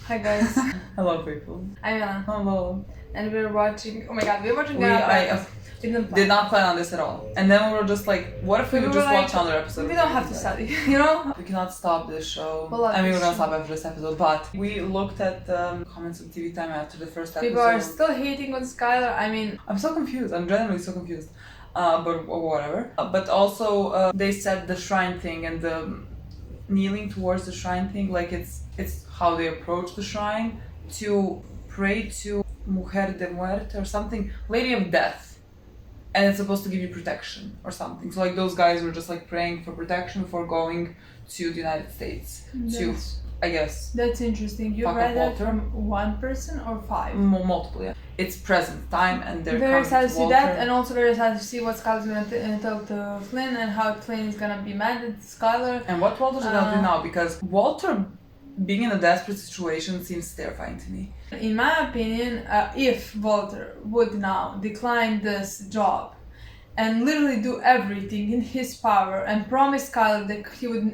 Hi guys. Hello people. I'm Milena. Hello. And we're watching. Oh my god, we're watching. We did not plan on this at all. And then we were just like, what if we would just watch another episode? We don't have to study, you know? We cannot stop this show. We're gonna stop after this episode, but we looked at comments on TV Time after the first episode. People are still hating on Skylar. I mean, I'm so confused. I'm genuinely so confused. But whatever. But also, they said the shrine thing and the kneeling towards the shrine thing, like it's how they approach the shrine to pray to Mujer de Muerte or something, Lady of Death. And it's supposed to give you protection or something. So like those guys were just like praying for protection before going to the United States to, I guess. That's interesting. You read that from one person or five? Multiple, yeah. It's present time and they're very sad to see Walter. that, and also very sad to see what Skylar's gonna tell to Flynn and how Flynn is gonna be mad at Skylar. And what Walter's gonna do now, because Walter being in a desperate situation seems terrifying to me. In my opinion, if Walter would now decline this job and literally do everything in his power and promise Skylar that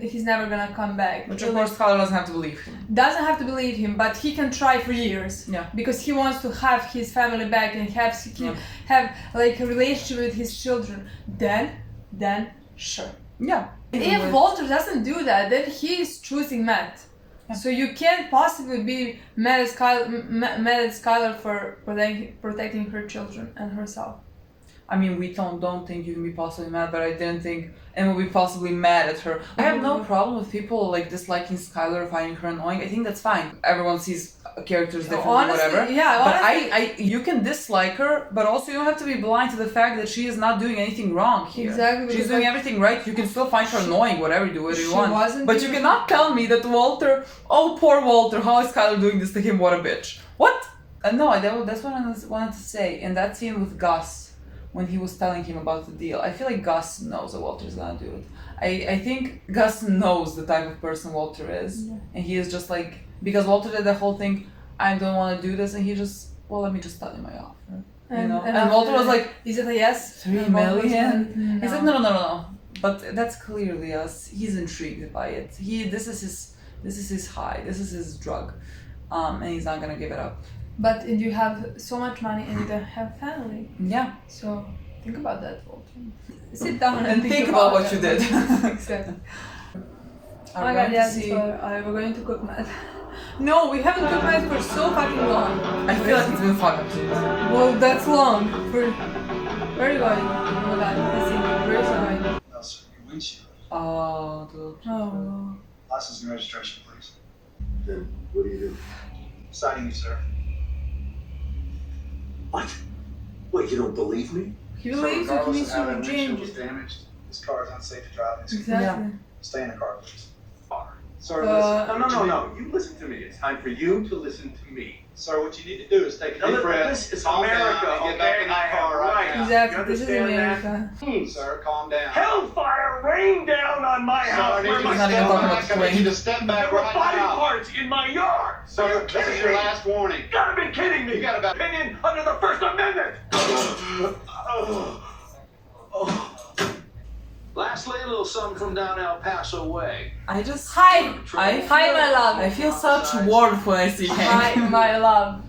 he's never gonna come back. Which of course Skylar doesn't have to believe him. Doesn't have to believe him, but he can try for years. Yeah. Because he wants to have his family back and have like a relationship with his children. Then sure. Yeah. If Walter doesn't do that, then he is choosing Matt. Yeah. So you can't possibly be mad at Skylar for protecting her children and herself. I mean, we don't think you can be possibly mad, but I didn't think anyone would be possibly mad at her. I have no problem with people like disliking Skylar or finding her annoying. I think that's fine. Everyone sees characters differently, honestly, whatever. Yeah, but I you can dislike her, but also you don't have to be blind to the fact that she is not doing anything wrong here. Exactly. She's doing everything right. You can still find her annoying, whatever you want. But you even... cannot tell me that Walter, oh poor Walter, how is Skylar doing this to him? What a bitch. What? No, that's what I wanted to say. In that scene with Gus, when he was telling him about the deal, I feel like Gus knows that Walter's gonna do it. I think Gus knows the type of person Walter is. Yeah. And he is just like, because Walter did the whole thing, I don't want to do this, and he just, well, let me just tell you my offer. And Walter was like, is it a yes? 3 million? He's like, no. But that's clearly us. He's intrigued by it. This is his high, this is his drug. And he's not gonna give it up. But you have so much money and you don't have family. Yeah. So think about that, Walter. Sit down and think about what you did. Exactly. Oh my god, yes, we're going to cook meth. No, we haven't cooked meth for so fucking long. I feel like it's been 5 episodes. Well, that's long. Where are you going? Oh my god, let's see. Where is he going? Sir, your windshield. Oh, dude. Oh. License and registration, please. Then what do you do? Signing you, sir. What? Wait, you don't believe me? He believes you, he needs to windshield change was it. damaged. This car is unsafe to drive. Exactly. Yeah. Stay in the car, please. Sir, listen. No. You listen to me. It's time for you to listen to me. Sir, what you need to do is take a deep breath. It's America, and get back in the car right now. Exactly, this is America. Sir, calm down. Hellfire rained down on my house. Sir, He's not even talking about I need you to step back There were right body now. parts in my yard. Sir, this is your last warning. You gotta be kidding me. You got about opinion under the First Amendment. Lastly, a little something from down El Paso way. I just... Hi, my love. I feel such warmth when I see him. Hi, my love.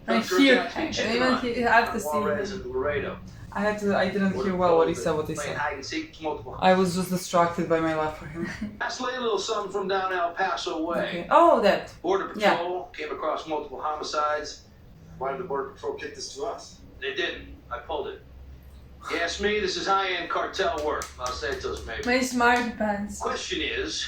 I Thanks for hear attention. him. Even I have to see Juarez him. and Laredo. I didn't hear well what he said, what they Playing said. hide and seek, multiple. I was just distracted by my love for him. Lastly, a little something from down El Paso way. Okay. Oh, that. Border Patrol came across multiple homicides. Why did the Border Patrol kick this to us? They didn't. I pulled it. You ask me, this is high-end cartel work. Los Santos, maybe. My smart pants. Question is...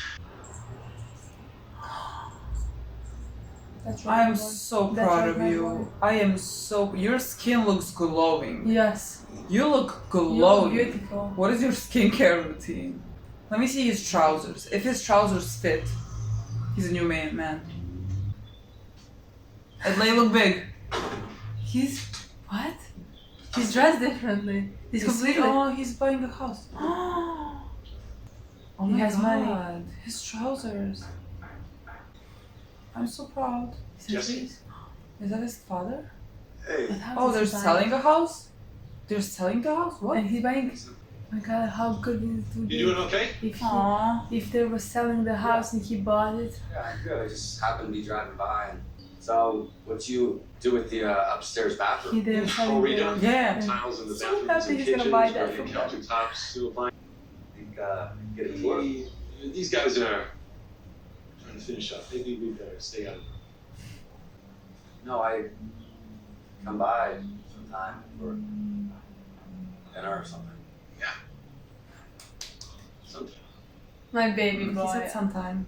That's I am so proud of you. I am so... Your skin looks glowing. Yes. You look You look glowing. beautiful. What is your skincare routine? Let me see his trousers. If his trousers fit, he's a new man. And they look big. He's... What? He's dressed differently. He's completely... Oh, he's buying a house. Oh He my has god. money. His trousers. I'm so proud. Jesse. Is that his father? Hey. Oh, they're selling a house? They're selling the house? What? And he's buying... My God, how good it would You be doing okay? if they were selling the house and he bought it. Yeah, I'm good. I just happened to be driving by and so what you do with the upstairs bathroom? They were Oh, selling we the done? Yeah. Tiles in the So bathrooms happy and he's gonna kitchens, buy that broken from them. countertops, new appliances. Think get a tour? These guys are trying to finish up. Maybe we better stay out of it. No, I come by sometime for dinner or something. Sometimes. My baby He boy. said sometime.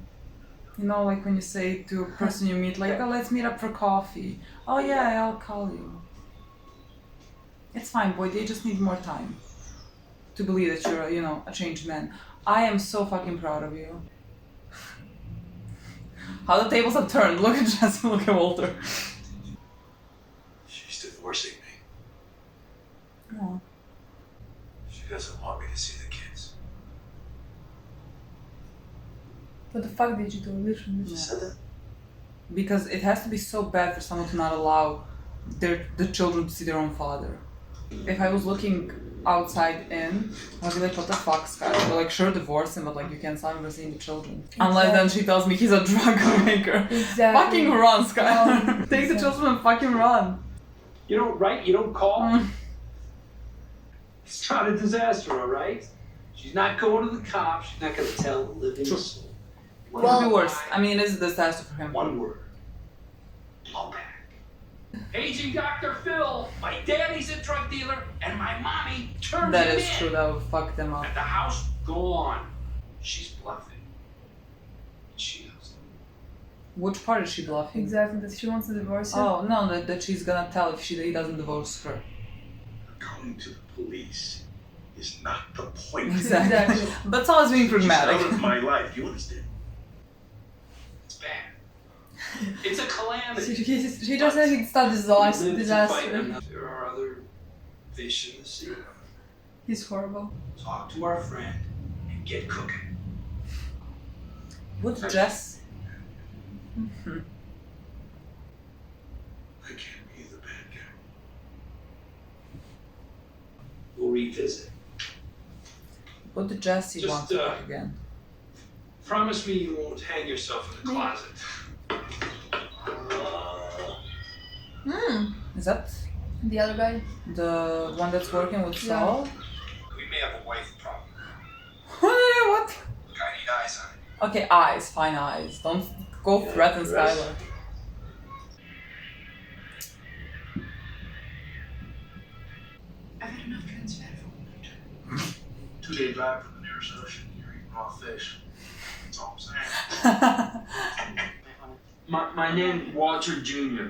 You know, like when you say to a person you meet, like, oh, let's meet up for coffee. Oh yeah, I'll call you. It's fine, boy. They just need more time to believe that you're, you know, a changed man. I am so fucking proud of you. How the tables have turned. Look at Jesse, look at Walter. She's divorcing me. Oh. She doesn't want me to see the kids. What the fuck did you do? Literally. She said that? Because it has to be so bad for someone to not allow the children to see their own father. If I was looking outside in, I'd be like, what the fuck, Sky? But like, sure, divorce him, but like, you can't stop him from seeing the children. Unless then she tells me he's a drug maker. Exactly. Fucking run, Sky. Oh, Take the children and fucking run. You don't write, you don't call. Mm. It's not a disaster, all right? She's not going to the cops. She's not going to tell the living True. soul. It could be worse. I mean, it is a disaster for him. One word. Blowback. Aging Dr. Phil, my daddy's a drug dealer, and my mommy turned That him is in. true, that would fuck them up. At the house, go on. She's bluffing. She knows it. Which part is she bluffing? Exactly. That she wants to divorce him. Oh, no, that she's gonna tell if he doesn't divorce her. Going to the police is not the point. Exactly. But it's always being She's pragmatic. out of my life, you understand? It's bad. It's a calamity. She just said it's not We live to fight disaster. another. There are other fish in the sea. He's horrible. Talk to our friend and get cooking. Would Jess... I can't be the bad guy. We'll revisit. Would Jesse Just, want to fuck again? Promise me you won't hang yourself in the closet. Is that The other guy? the one that's working with Saul? We may have a wife problem. What? I need eyes on it. Okay, eyes, fine eyes. Don't go threaten dress. Skylar. I've had enough trans fat for 1 night. 2-day drive from the nearest ocean. You're eating raw fish. That's all I'm saying. My name Walter Jr.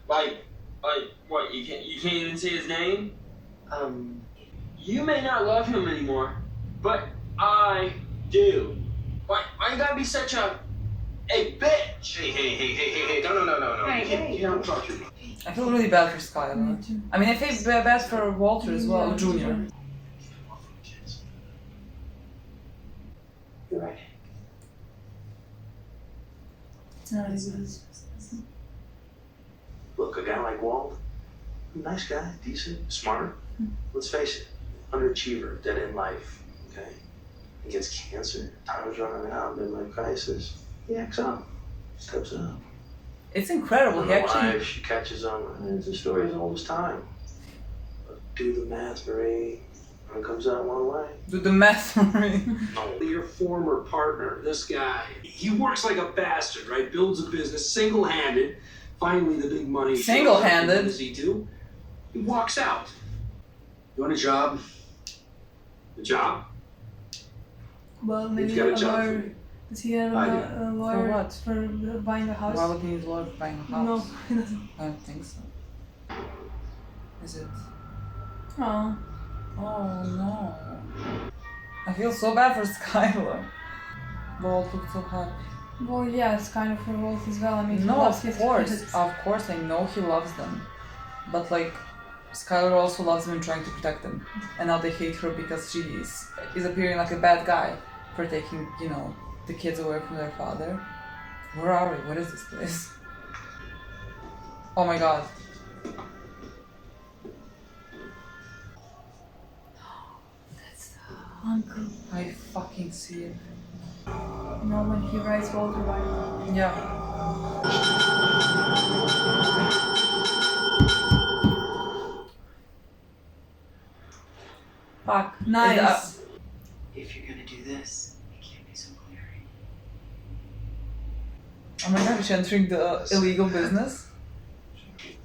Like what? You can't even say his name. You may not love him anymore, but I do. Why you gotta be such a bitch? Hey! No! You don't talk to me. I feel really bad for Skylar. Me too. I mean, I feel bad for Walter as well, Yeah. Junior. You're right. It's not as good as... Look, a guy like Walt, nice guy, decent, smart. Let's face it, underachiever, dead in life, okay? He gets cancer, time's running out, midlife crisis. He acts up, steps up. It's incredible. And He the actually... wife, she catches on. It's a story as old as time. But do the math, Marie. When it comes out one way. Do the math, Marie. No. Your former partner, this guy, he works like a bastard, right? Builds a business single-handed. Finally, the big money. shows up. Single-handed? What does he do? He walks out. You want a job? A job? Well, maybe He's got a a job for lawyer. me. Does he have I a lawyer For what? for buying a house? Why would he need a lawyer for buying a house? No, he doesn't. I don't think so. Is it? Oh. Oh no. I feel so bad for Skylar. Walt looked so happy. Well, yeah, it's kind of for Wolf as well. I mean, he No, loves of his course. kids. Of course, I know he loves them. But like, Skylar also loves them and trying to protect them. And now they hate her because she is appearing like a bad guy for taking, you know, the kids away from their father. Where are we? What is this place? Oh my god. That's the Uncle. I fucking see it. You know when he writes Walter White. Yeah. Fuck. Nice. If you're gonna do this, it can't be so glaring. Oh my god, is she entering the illegal business?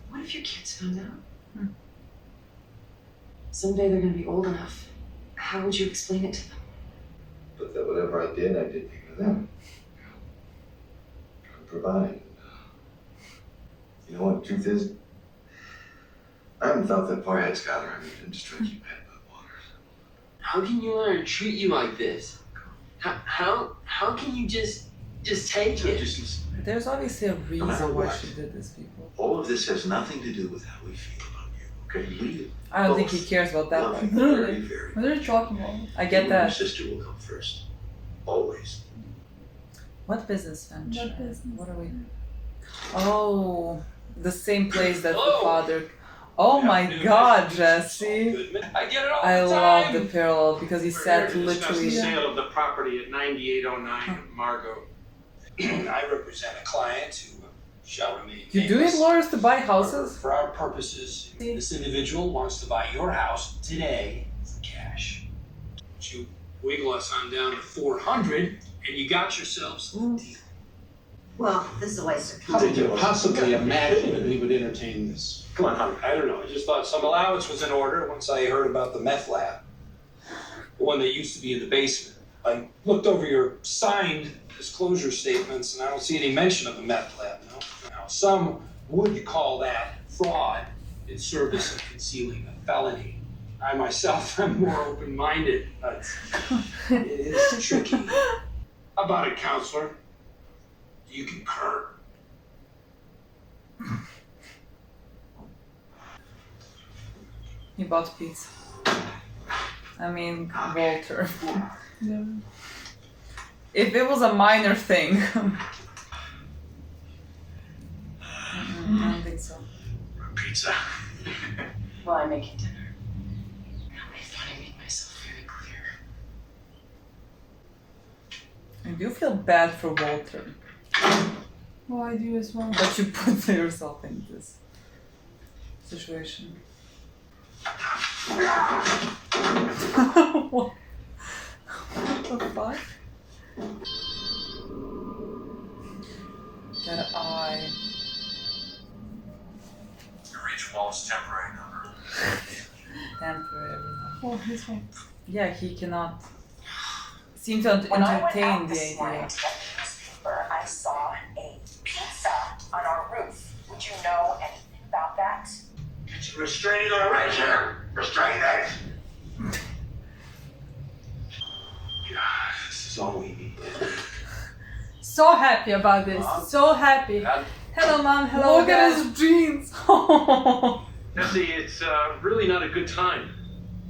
What if your kids found out? Someday they're gonna be old enough. How would you explain it to them? But that whatever I did for them. I'm providing. You know what the truth is? I haven't thought that far ahead, Skylar. I mean, I'm just trying to keep my head above water. How can you let her treat you like this? How can you just take it? Just listen. There's obviously a reason matter why what. she did this, people. All of this has nothing to do with how we feel about you. Okay, we I don't think he cares about that love one. you very, very. What are you talking about? I You get and Your that. sister will come first, always. What business venture? What business? What are we? Oh, the same place that the Hello. father. Oh my god, Jesse! I get it all I the love time. the parallel because he We're said here to discuss literally. the sale of the property at 9809 Margot. I represent a client who shall remain You do need nameless. lawyers to buy houses? For our purposes, this individual wants to buy your house today for cash. But you wiggle us on down to 400, and you got yourselves a deal. Well, this is a waste of How time. did you possibly imagine that we would entertain this? Come on, honey. I don't know. I just thought some allowance was in order once I heard about the meth lab. The one that used to be in the basement. I looked over your signed disclosure statements and I don't see any mention of the meth lab, no. Now, some would call that fraud in service of concealing a felony. I myself am more open-minded, but it is tricky. How about it, counselor? Do you concur? He bought pizza. I mean, Walter. No. If it was a minor thing. I don't think so. Pizza. While I'm making dinner. I thought I made myself very clear. I do feel bad for Walter. Oh, I do as well. But you put yourself in this situation. What the fuck? That eye. Your reach wall is temporary number. Temporary. Oh, this one. Yeah, he cannot seem to When I went entertain out the this morning idea. to get the newspaper, I saw a pizza on our roof. Would you know anything about that? Get your restraining order right here. Restrain that. God, this is all we need. So happy about this. So happy. Hello, mom. Hello, Look at dad. his jeans! Jesse, it's really not a good time.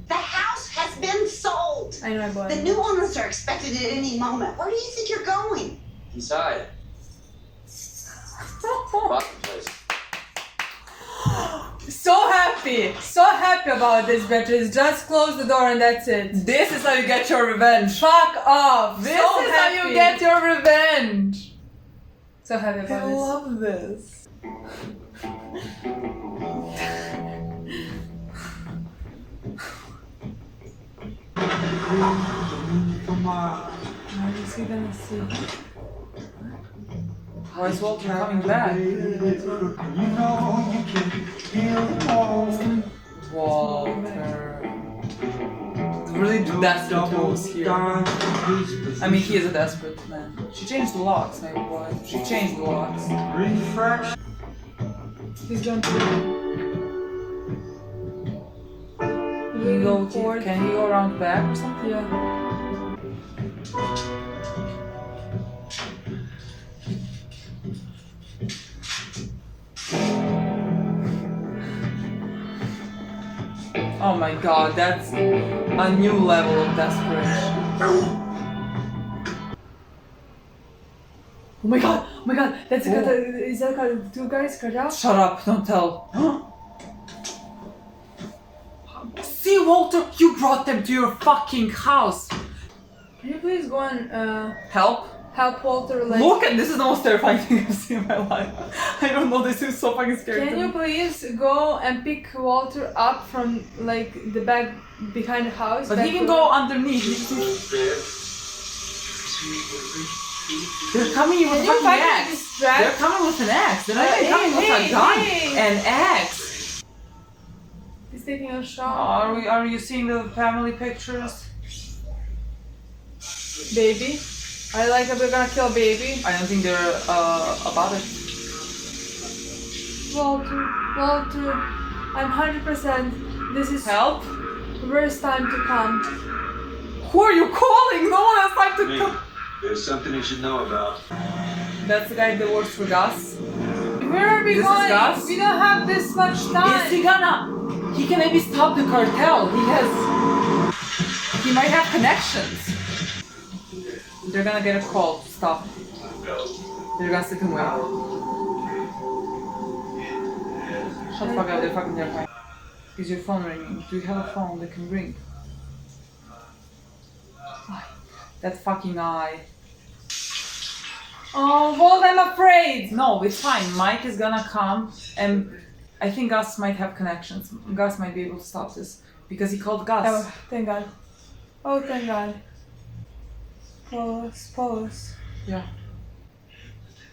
The house has been sold. I know I bought The it. new owners are expected at any moment. Where do you think you're going? Inside. Bought the place. So happy. So happy about this, bitches. Just close the door and that's it. This is how you get your revenge! Fuck off. This So is how you happy. get your revenge! So happy I about this. love this. How is he gonna see? Why is Walter coming back? Walter. Really desperate moves here. I mean, he is a desperate man. She changed the locks, my boy. She changed the locks. He's going to Can he go around back or something? Yeah. Oh my god, that's a new level of desperation. Oh my god, that's is that two guys cut out? Shut up, don't tell. See see, Walter? You brought them to your fucking house. Can you please go and Help? help Walter? Like, Look at this is the most terrifying thing I've seen in my life. I don't know, this is so fucking scary. can you please go and pick Walter up from like the back behind the house? But he back can door? go underneath. They're coming with Can a you fucking find axe. this strap? They're coming with an axe. They're not even coming with a gun. An axe. He's taking a shower. Are you seeing the family pictures? Baby. I like that we're gonna kill baby. I don't think they're about it. Walter, I'm 100%. This is Help? worst time to come. Who are you calling? No one has time to Me. come. There's something you should know about. That's the guy that works for Gus. Where are we This is going? Gus? We don't have this much time. Is he gonna? He can maybe stop the cartel. He might have connections. They're gonna get a call to stop. They're gonna sit and wait. Shut the fuck up, they're fucking terrifying. Is your phone ringing? Do you have a phone that can ring? That fucking eye. Oh, Walt, I'm afraid. No, it's fine. Mike is gonna come and I think Gus might have connections. Gus might be able to stop this because he called Gus. Oh, thank God. Oh, thank God. Pause. Yeah.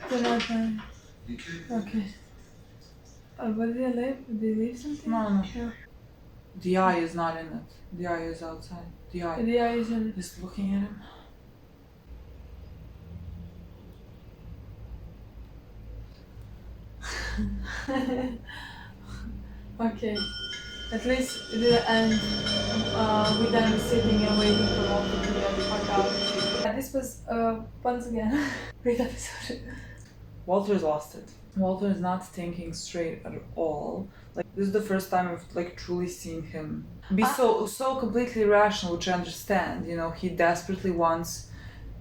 They're not done. Okay. What did they leave? Did they leave something? No. Yeah. The eye is not in it. The eye is outside. The eye The eye is in. is looking at him. Okay. At least it didn't end with them sitting and waiting for Walter to get the fuck out. This was once again great episode. Walter's lost it. Walter is not thinking straight at all. Like this is the first time I've like truly seen him be so completely irrational, which I understand. You know, he desperately wants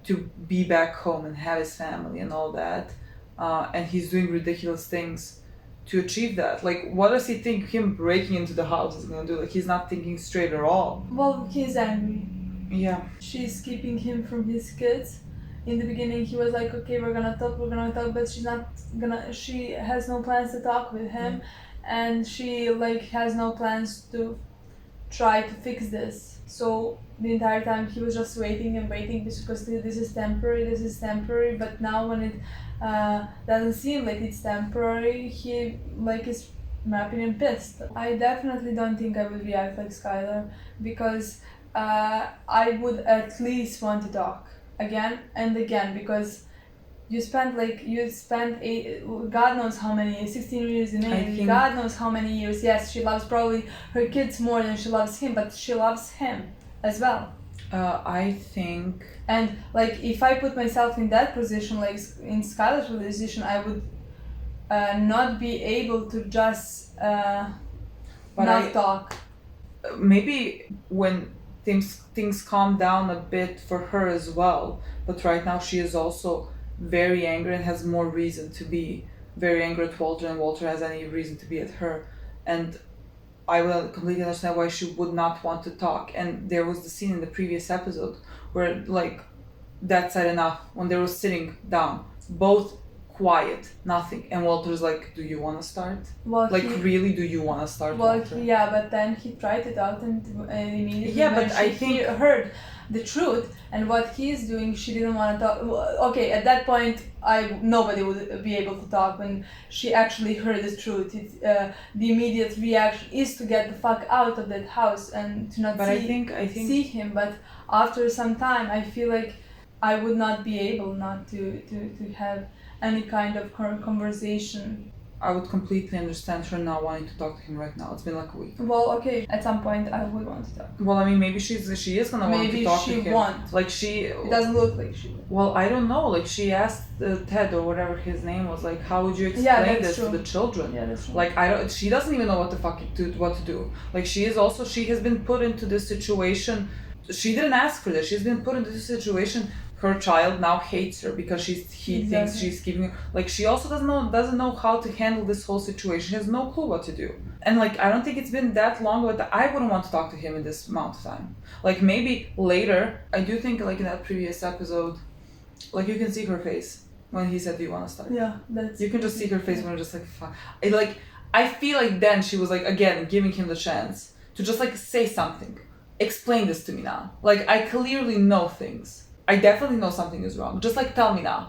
to be back home and have his family and all that, and he's doing ridiculous things to achieve that. Like, what does he think him breaking into the house is gonna do? Like, he's not thinking straight at all. Well, he's angry. Yeah. She's keeping him from his kids. In the beginning, he was like, okay, we're gonna talk, but she has no plans to talk with him, and she like has no plans to try to fix this. So the entire time he was just waiting and waiting because this is temporary, but now when it doesn't seem like it's temporary, he like is mapping and pissed. I definitely don't think I would react like Skylar because I would at least want to talk again and again because you spent God knows how many 16 years in Italy, God knows how many years. Yes, she loves probably her kids more than she loves him, but she loves him as well. I think, and like if I put myself in that position, like in Skylar's position, I would not be able to just talk. Maybe when things calm down a bit for her as well, but right now she is also very angry and has more reason to be very angry at Walter, and Walter has any reason to be at her, and I will completely understand why she would not want to talk. And there was the scene in the previous episode where like that said enough, when they were sitting down, both quiet, nothing, and Walter's like, do you want to start? Well, really, do you want to start? Well, Walter? yeah, but then he tried it out and immediately but I think he heard the truth and what he's doing, she didn't want to talk. Okay, at that point, nobody would be able to talk when she actually heard the truth. The immediate reaction is to get the fuck out of that house and to not see him. But after some time, I feel like I would not be able not to have any kind of conversation. I would completely understand her not wanting to talk to him right now. It's been like a week. Well, okay, at some point I would want to talk. Well, I mean, maybe she is gonna want to talk to him. Maybe she won't. Like It doesn't look like she would. Well, I don't know. Like she asked Ted or whatever his name was, like, how would you explain this to the children? Yeah, that's true. Like she doesn't even know what to do. Like she has been put into this situation. She didn't ask for this. She's been put into this situation. Her child now hates her because he thinks she's keeping her. Like she also doesn't know how to handle this whole situation. She has no clue what to do. And like, I don't think it's been that long, but I wouldn't want to talk to him in this amount of time. Like maybe later, I do think like in that previous episode, like you can see her face when he said, "Do you want to start?" Yeah, that's. You can just see her face when you're just like, fuck. I feel like then she was like, again, giving him the chance to just like say something. Explain this to me now. Like, I clearly know things. I definitely know something is wrong. Just like, tell me now.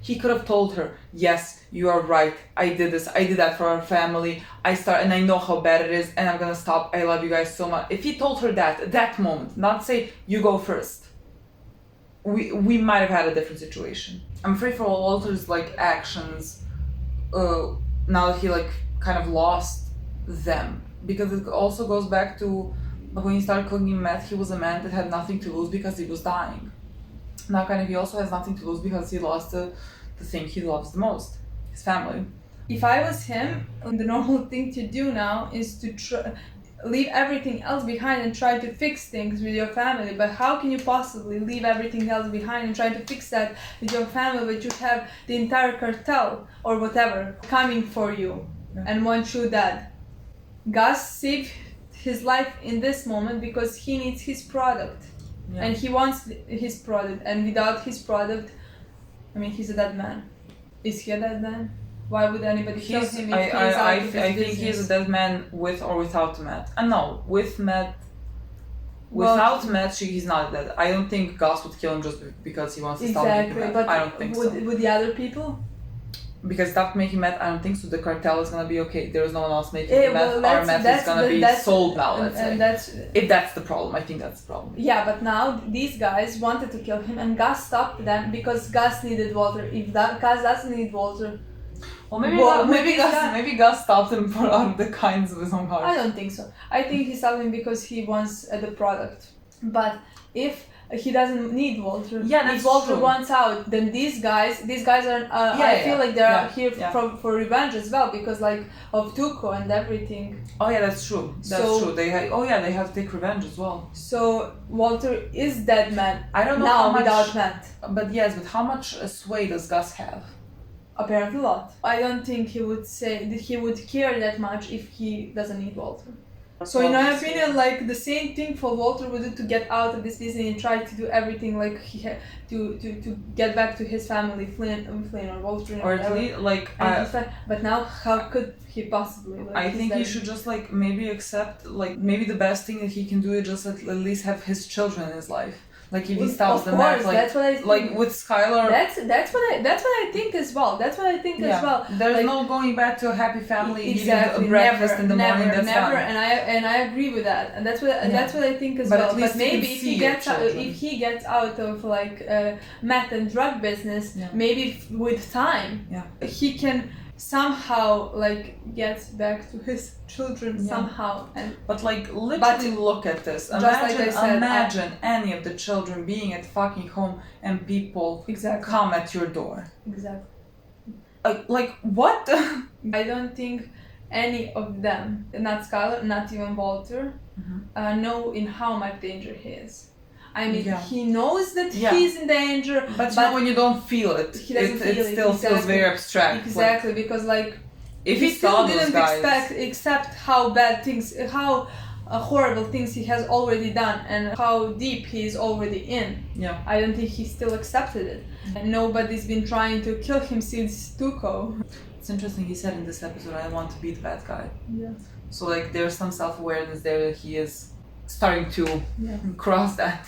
He could have told her, yes, you are right. I did this. I did that for our family. And I know how bad it is and I'm gonna stop. I love you guys so much. If he told her that at that moment, not say, you go first, we might have had a different situation. I'm afraid for Walter's like actions, now that he like kind of lost them, because it also goes back to when he started cooking meth, he was a man that had nothing to lose because he was dying. Now kind of he also has nothing to lose because he lost the thing he loves the most, his family. If I was him, the normal thing to do now is to leave everything else behind and try to fix things with your family. But how can you possibly leave everything else behind and try to fix that with your family, but you have the entire cartel or whatever coming for you and want you dead? Gus saved his life in this moment because he needs his product. Yeah. And he wants his product, and without his product, I mean, he's a dead man. Is he a dead man? Why would anybody kill him if he's out of his I think business? he's a dead man with or without Matt. No, with Matt. Without Matt, he's not dead. I don't think Gus would kill him just because he wants to stop making meth. But I don't think so. Would the other people? Because stop making meth, I don't think so. The cartel is gonna be okay. There is no one else making meth. Our meth is gonna be sold now, let's say. If that's the problem, I think that's the problem. Yeah, but now these guys wanted to kill him and Gus stopped them because Gus needed Walter. If Gus doesn't need Walter... Well, maybe Gus stopped him for out of the kindness of his own heart. I don't think so. I think he stopped him because he wants the product. But if he doesn't need Walter, if Walter wants out, then these guys are. I feel like they're here for revenge as well because like of Tuco and everything. Oh yeah, that's true. That's true. They have to take revenge as well. So Walter is dead man. I don't know now how much, without Matt. But how much sway does Gus have? Apparently a lot. I don't think he would say that he would care that much if he doesn't need Walter. So in my opinion, like the same thing for Walter would do to get out of this business and try to do everything like he had to get back to his family, Flynn or Walter or at least like. But now, how could he possibly? Like, I think he should just like maybe accept like maybe the best thing that he can do is just at least have his children in his life. Like if he stops the meth, like that's what I think. Like with Skylar. That's what I think as well. That's what I think as well. There's no going back to a happy family eating a breakfast in the morning. That's never. done. And I agree with that. And that's what I think as well. But maybe if he gets out of like meth and drug business, maybe with time, he can somehow like get back to his children somehow. But like literally look at this. Imagine any of the children being at fucking home and people come at your door. Exactly. Like what? I don't think any of them, not Skylar, not even Walter, know in how much danger he is. I mean, he knows that he's in danger, but when you don't feel it, it still feels very abstract. Exactly, because like if he still didn't guys... accept how bad things, how horrible things he has already done, and how deep he is already in. Yeah, I don't think he still accepted it, and nobody's been trying to kill him since Tuco. It's interesting. He said in this episode, "I want to be the bad guy." Yeah. So like, there's some self-awareness there that he is starting to cross that.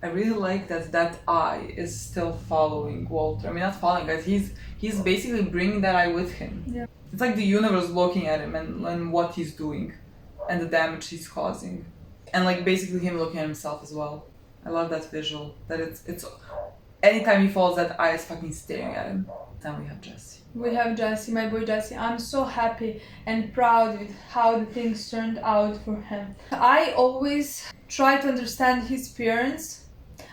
I really like that eye is still following Walter. I mean, not following, guys. He's basically bringing that eye with him. Yeah. It's like the universe looking at him and what he's doing, and the damage he's causing, and like basically him looking at himself as well. I love that visual. That it's anytime he falls, that eye is fucking staring at him. Then we have Jesse. We have Jesse, my boy Jesse. I'm so happy and proud with how the things turned out for him. I always try to understand his parents.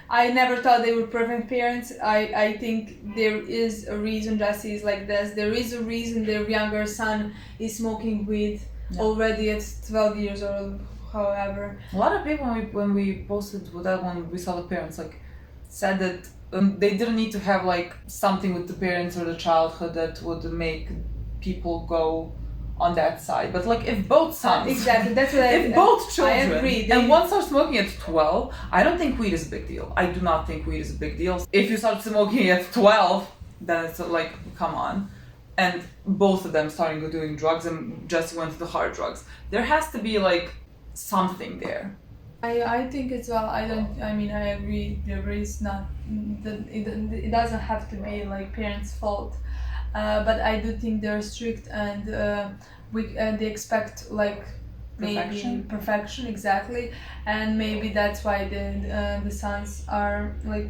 I never thought they were perfect parents. I think there is a reason Jesse is like this. There is a reason their younger son is smoking weed already at 12 years old, however. A lot of people, when we posted that one, we saw the parents, like, said that they didn't need to have like something with the parents or the childhood that would make people go on that side. But like if both sons, exactly, that's what if both I children, agree. and one starts smoking at 12, I don't think weed is a big deal. I do not think weed is a big deal. If you start smoking at 12, then it's like, come on. And both of them starting doing drugs, and Jesse went to the hard drugs. There has to be like something there. I think as well. I agree. It's not. It doesn't have to be like parents' fault, but I do think they're strict and they expect like maybe perfection exactly, and maybe that's why the sons are like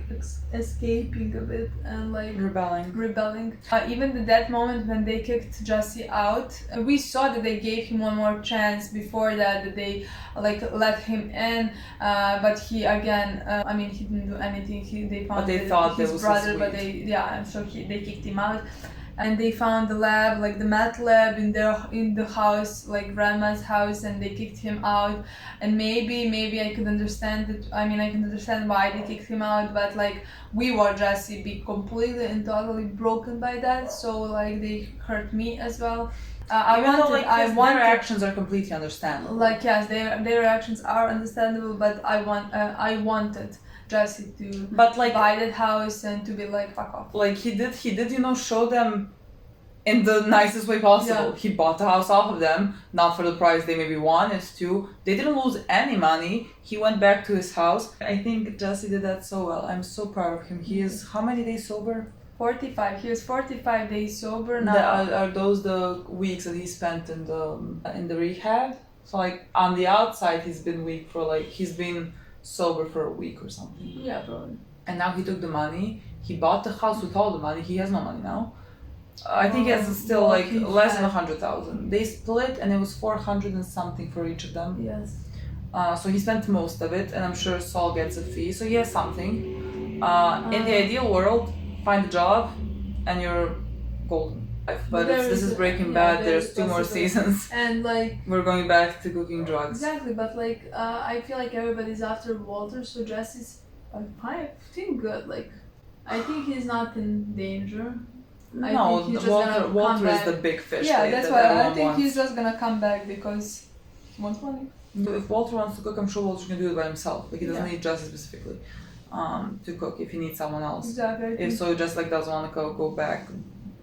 escaping a bit and like rebelling. Even at that moment when they kicked Jesse out, we saw that they gave him one more chance before that they like let him in, but he again he didn't do anything. They found his brother, but they kicked him out. And they found the lab, like the meth lab, in the house, like grandma's house, and they kicked him out. And maybe I could understand it. I can understand why they kicked him out, but like we watched Jesse be completely and totally broken by that. So like they hurt me as well. Their actions are completely understandable. Like yes, their actions are understandable, but I wanted Jesse to buy that house and to be like fuck off. Like he did, show them in the nicest way possible. Yeah. He bought the house off of them, not for the price they maybe wanted to. They didn't lose any money. He went back to his house. I think Jesse did that so well. I'm so proud of him. He is how many days sober? 45. He was 45 days sober now. Are those the weeks that he spent in the rehab? So like on the outside he's been weak for like he's been sober for a week or something. Yeah, probably. And now he took the money. He bought the house with all the money. He has no money now. I think he has still less than 100,000. They split, and it was 400 and something for each of them. Yes. So he spent most of it, and I'm sure Saul gets a fee. So he has something. In the ideal world, find a job, and you're golden. But this is Breaking Bad. There's 2 more seasons, and like we're going back to cooking drugs. Exactly, but like I feel like everybody's after Walter, so Jesse's I think good. Like I think he's not in danger. No, Walter is the big fish. Yeah, that's why I think he's just gonna come back because he wants money. If Walter wants to cook, I'm sure Walter can do it by himself. Like he doesn't need Jesse specifically to cook. If he needs someone else, exactly. If so, just like doesn't want to go back.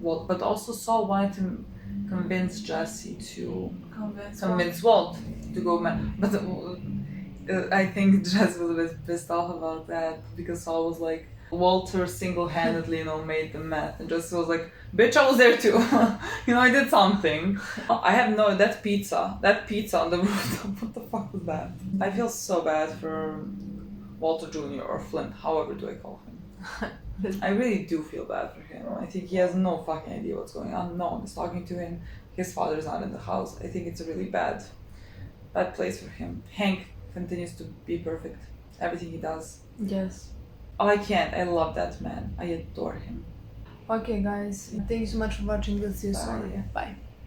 Well, but also Saul wanted to convince Jesse to convince Walt to go. But I think Jesse was a bit pissed off about that because Saul was like, Walter single-handedly, made the meth, and Jesse was like, "Bitch, I was there too. I did something." I have that pizza on the rooftop. What the fuck was that? I feel so bad for Walter Jr. or Flint, however do I call him. I really do feel bad for him. I think he has no fucking idea what's going on. No one is talking to him. His father's not in the house. I think it's a really bad place for him. Hank continues to be perfect. Everything he does. Yes. Oh, I can't. I love that man. I adore him. Okay, guys. Thank you so much for watching. We'll see you soon. Bye. Bye.